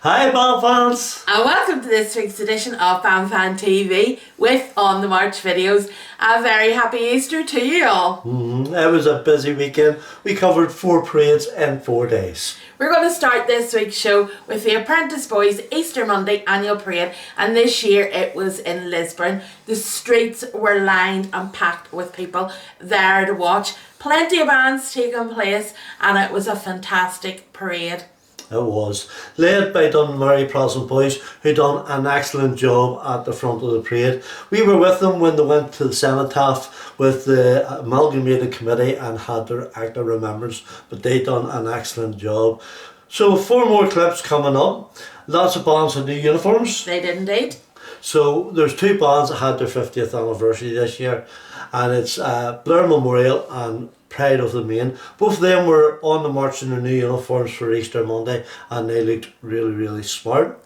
Hi Ball fans! And welcome to this week's edition of Fan TV with On The March videos. A very happy Easter to you all. It was a busy weekend. We covered 4 parades in 4 days. We're going to start this week's show with the Apprentice Boys Easter Monday annual parade, and this year it was in Lisburn. The streets were lined and packed with people there to watch. Plenty of bands taking place, and it was a fantastic parade. It was. Led by Dunmurry Protestant Boys, who done an excellent job at the front of the parade. We were with them when they went to the cenotaph with the amalgamated committee and had their act of remembrance, but they done an excellent job. So 4 more clips coming up. Lots of bands in new uniforms. They did indeed. So there's 2 bands that had their 50th anniversary this year, and it's Blair Memorial and Pride of the Maine. Both of them were on the march in their new uniforms for Easter Monday, and they looked really smart.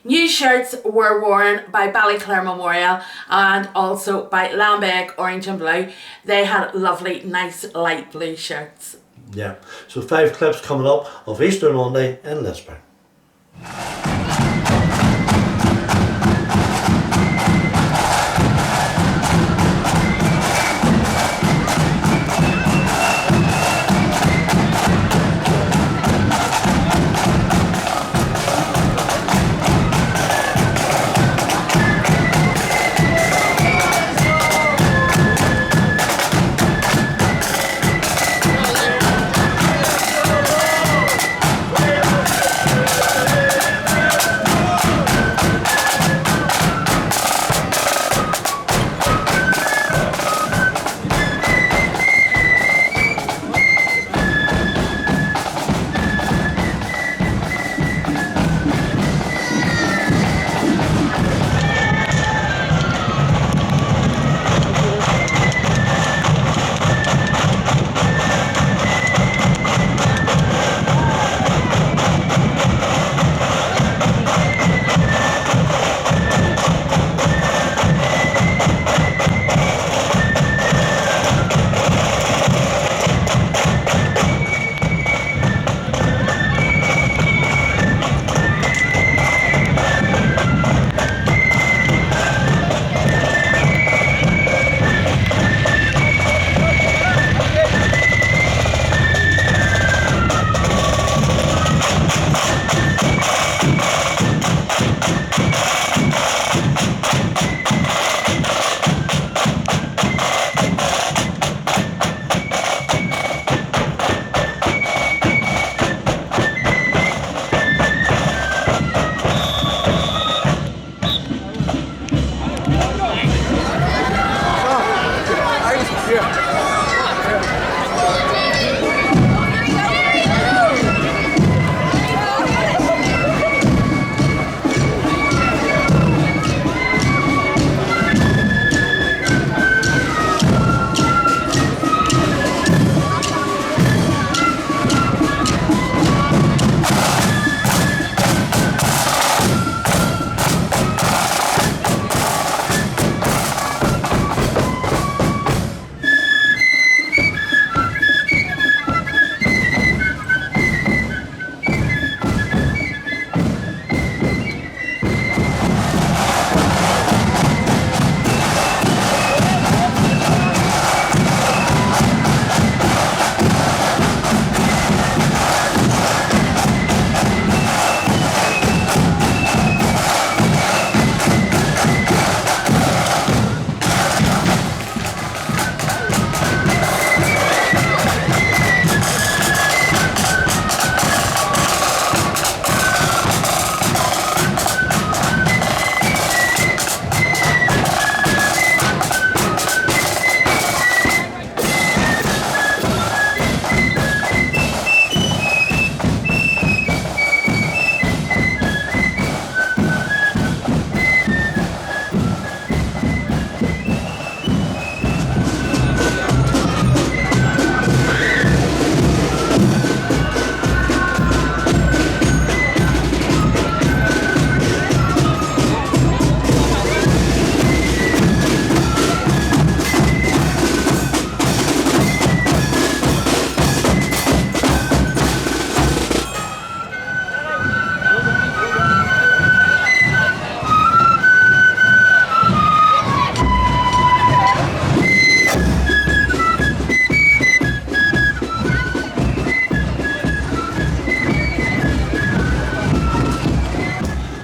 New shirts were worn by Ballyclare Memorial and also by Lambeg Orange and Blue. They had lovely, nice light blue shirts. Yeah, so 5 clips coming up of Easter Monday in Lisburn.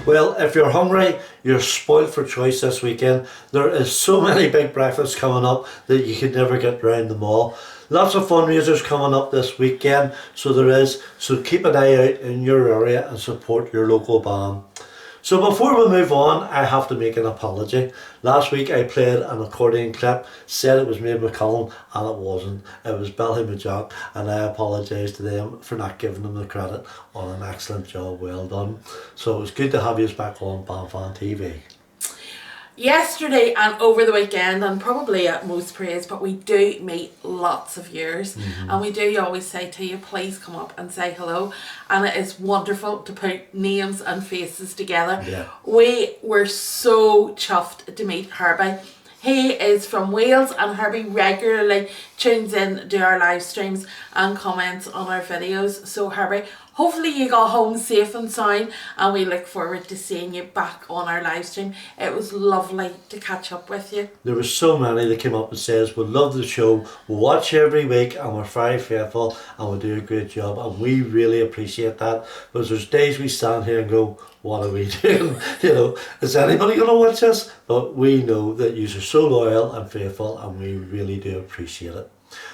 Well, if you're hungry, you're spoiled for choice this weekend. There is so many big breakfasts coming up that you could never get round them all. Lots of fundraisers coming up this weekend, so there is. So keep an eye out in your area and support your local band. So before we move on, I have to make an apology. Last week I played an accordion clip, said it was Maine McCullum, and it wasn't. It was Ballyclare, and I apologise to them for not giving them the credit on an excellent job, well done. So it was good to have you back on Fan TV. Yesterday and over the weekend, and probably at most praise, but we do meet lots of viewers, and we do always say to you, please come up and say hello, and it is wonderful to put names and faces together. Yeah. We were so chuffed to meet Herbie. He is from Wales, and Herbie regularly tunes in to our live streams and comments on our videos. So Herbie, hopefully you got home safe and sound, and we look forward to seeing you back on our live stream. It was lovely to catch up with you. There were so many that came up and says, we love the show, we watch every week and we're very faithful and we do a great job, and we really appreciate that, because there's days we stand here and go, what are we doing? You know, is anybody going to watch us? But we know that you are so loyal and faithful, and we really do appreciate it.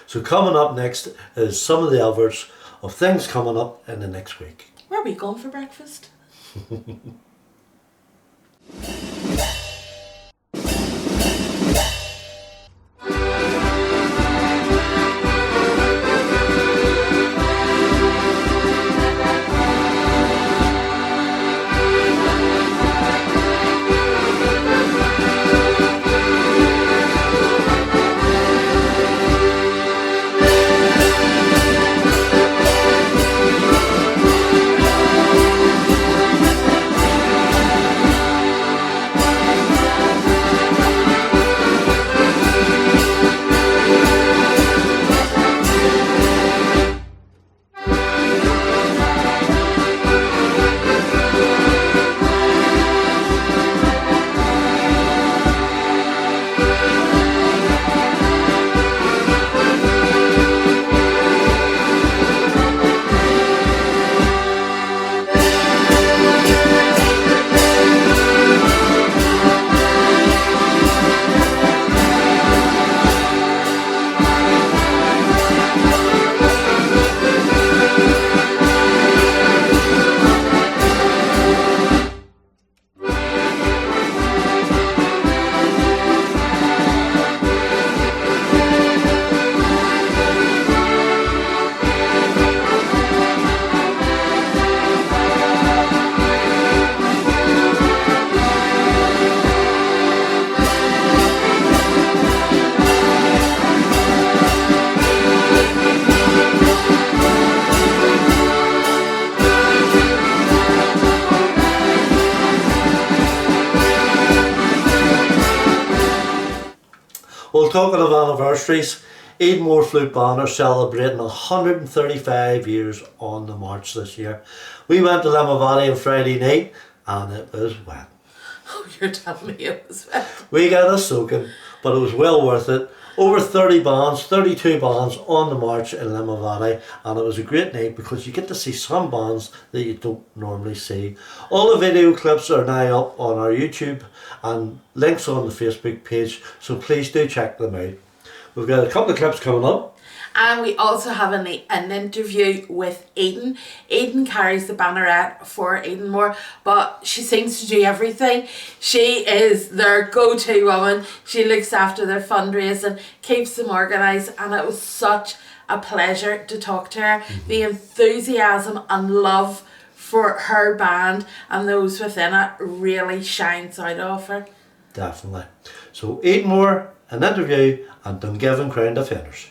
So coming up next is some of the adverts of things coming up in the next week. Where are we going for breakfast? Well, talking of anniversaries, Edenmore Flute Band are celebrating 135 years on the march this year. We went to Limavady on Friday night and it was wet. Oh, you're telling me it was wet. We got a soaking, but it was well worth it. Over 30 bands, 32 bands on the march in Limavady, and it was a great night because you get to see some bands that you don't normally see. All the video clips are now up on our YouTube and links on the Facebook page, so please do check them out. We've got a couple of clips coming up. And we also have an interview with Eden. Eden carries the banneret for Edenmore, but she seems to do everything. She is their go-to woman. She looks after their fundraising, keeps them organised, and it was such a pleasure to talk to her. The enthusiasm and love for her band and those within it really shines out of her. Definitely. So Edenmore, an interview, and Dungiven Crown Defenders.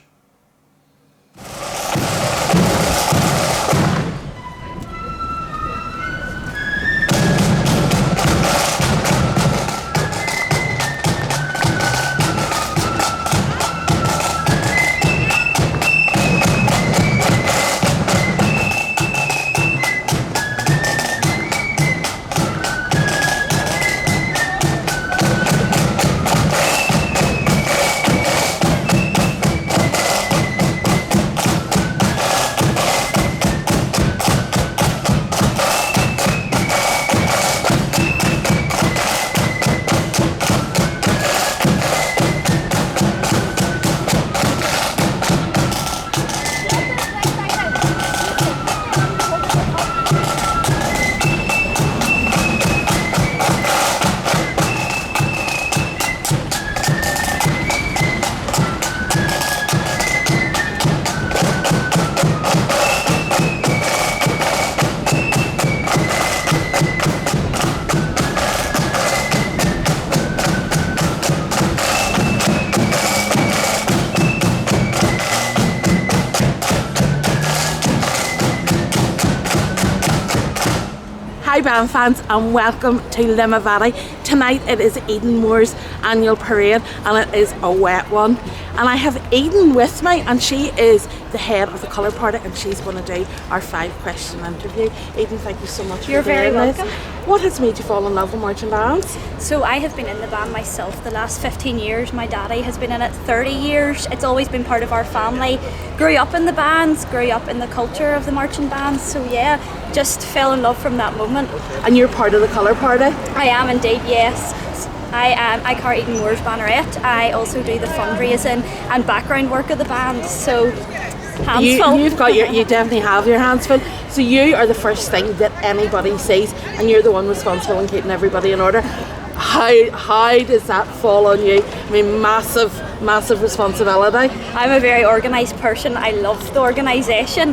Hi band fans and welcome to Limavady. Tonight it is Edenmore's annual parade and it is a wet one. And I have Eden with me and she is the head of the colour party and she's going to do our 5-question interview. Eden, thank you so much You're for doing very welcome. this. What has made you fall in love with marching bands? So I have been in the band myself the last 15 years. My daddy has been in it 30 years. It's always been part of our family. Grew up in the bands, grew up in the culture of the marching bands. So yeah, just fell in love from that moment. And you're part of the colour party? I am indeed, yes. I carry Edenmore's banneret. I also do the fundraising and background work of the band. So hands full. You definitely have your hands full. So you are the first thing that anybody sees and you're the one responsible in keeping everybody in order. How does that fall on you? I mean, massive responsibility. I'm a very organised person. I love the organisation.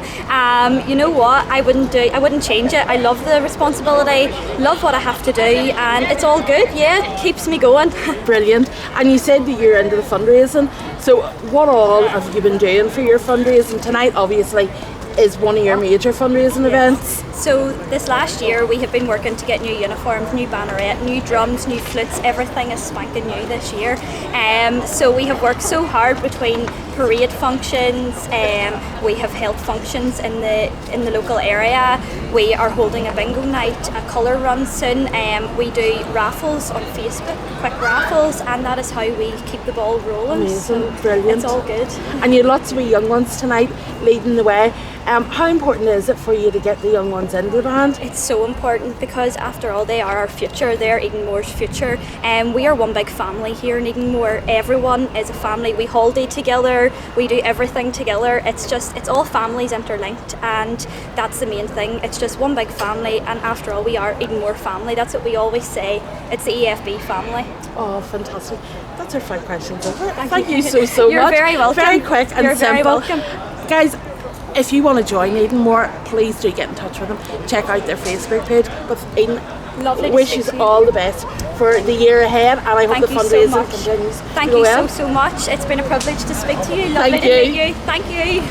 You know what? I wouldn't change it. I love the responsibility, love what I have to do, and it's all good. Yeah, it keeps me going. Brilliant. And you said that you're into the fundraising. So what all have you been doing for your fundraising? Tonight, obviously, is one of your major fundraising events. So this last year we have been working to get new uniforms, new banneret, new drums, new flutes. Everything is spanking new this year. So we have worked so hard between parade functions. We have held functions in the local area. We are holding a bingo night, a colour run soon. We do raffles on Facebook, quick raffles, and that is how we keep the ball rolling. Amazing, so brilliant. It's all good. And you have lots of wee young ones tonight leading the way. How important is it for you to get the young ones into the band? It's so important because after all they are our future, they're Edenmore's future. We are one big family here in Edenmore. Everyone is a family. We holiday together, we do everything together. It's all families interlinked and that's the main thing. It's just one big family and after all we are Edenmore family. That's what we always say. It's the EFB family. Oh, fantastic. That's our 5 questions over. Thank you so much. You're very welcome. Very quick and You're simple. very welcome. Guys, if you want to join Edenmore, please do get in touch with them. Check out their Facebook page. But Eden, lovely wishes all the best for the year ahead and I hope the fundraising continues. Thank you so much. It's been a privilege to speak to you. Lovely to meet you. Thank you.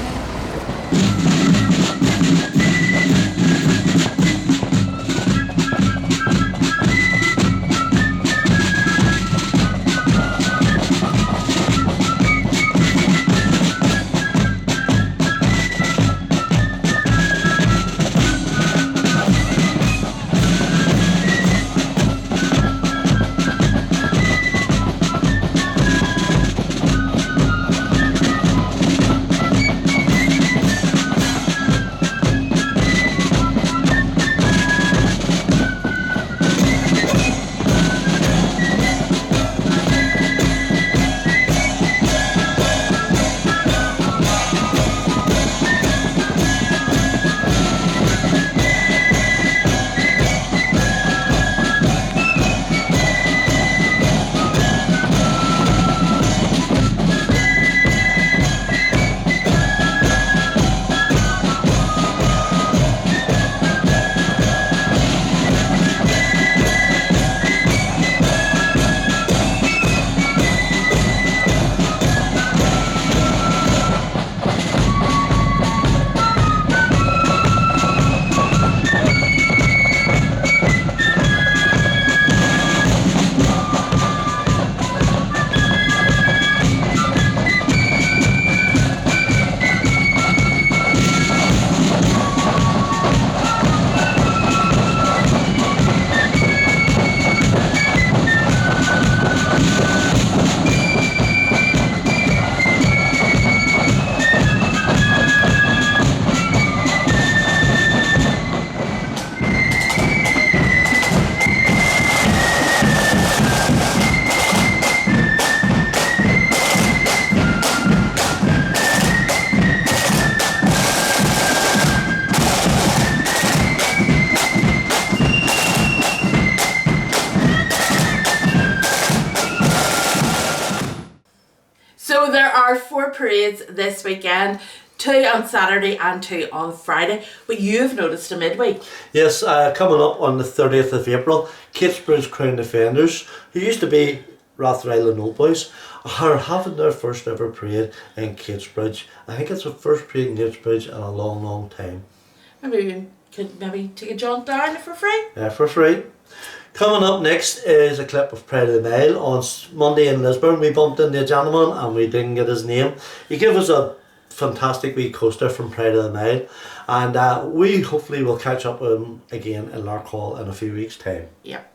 So there are 4 parades this weekend, 2 on Saturday and 2 on Friday, but you've noticed a midweek. Yes, coming up on the 30th of April, Catesbridge Crown Defenders, who used to be Rathrisland Old Boys, are having their first ever parade in Catesbridge. I think it's the first parade in Catesbridge in a long time. Maybe we can could maybe take a jaunt down for free. For free. Coming up next is a clip of Pride of the Mile. On Monday in Lisburn, we bumped into a gentleman and we didn't get his name. He gave us a fantastic wee coaster from Pride of the Mile, and we hopefully will catch up with him again in Larkhall in a few weeks' time. Yep.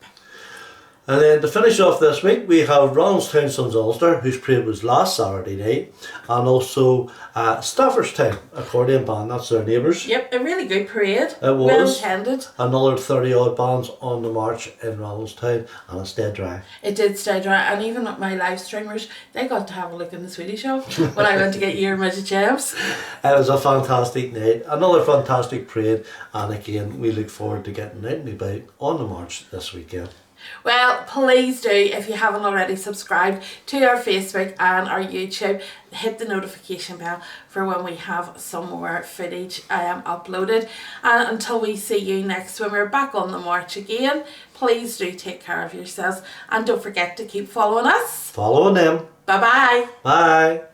And then to finish off this week, we have Randalstown Sons Ulster, whose parade was last Saturday night, and also Staffordstown Accordion band, that's their neighbours. Yep, a really good parade. It was. Well attended. Another 30 odd bands on the march in Randalstown, and it stayed dry. It did stay dry, and even my live streamers, they got to have a look in the Swedish shop when I went to get your midget gems. It was a fantastic night, another fantastic parade, and again, we look forward to getting out and about on the march this weekend. Well, please do, if you haven't already, subscribe to our Facebook and our YouTube. Hit the notification bell for when we have some more footage uploaded. And until we see you next when we're back on the march again, please do take care of yourselves. And don't forget to keep following us. Following them. Bye-bye. Bye.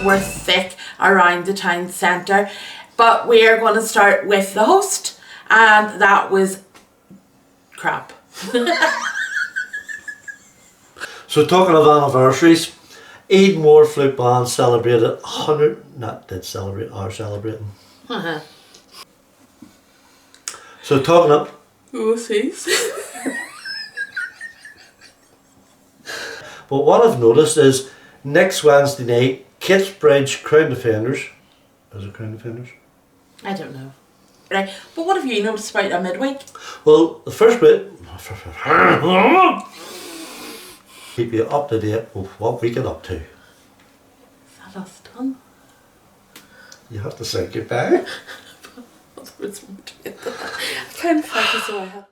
were thick around the town centre. But we're going to start with the host, and that was crap. So talking of anniversaries, Edenmore Flute Band celebrated 100, not did celebrate, are celebrating. So talking of... Oopsies. But what I've noticed is next Wednesday night, Kingsbridge Crown Defenders. Is it Crown Defenders? I don't know. Right, but what have you noticed about a midweek? Well, the first bit, keep you up to date with what we get up to. Is that us done? You have to say goodbye. I'm trying to focus so I have.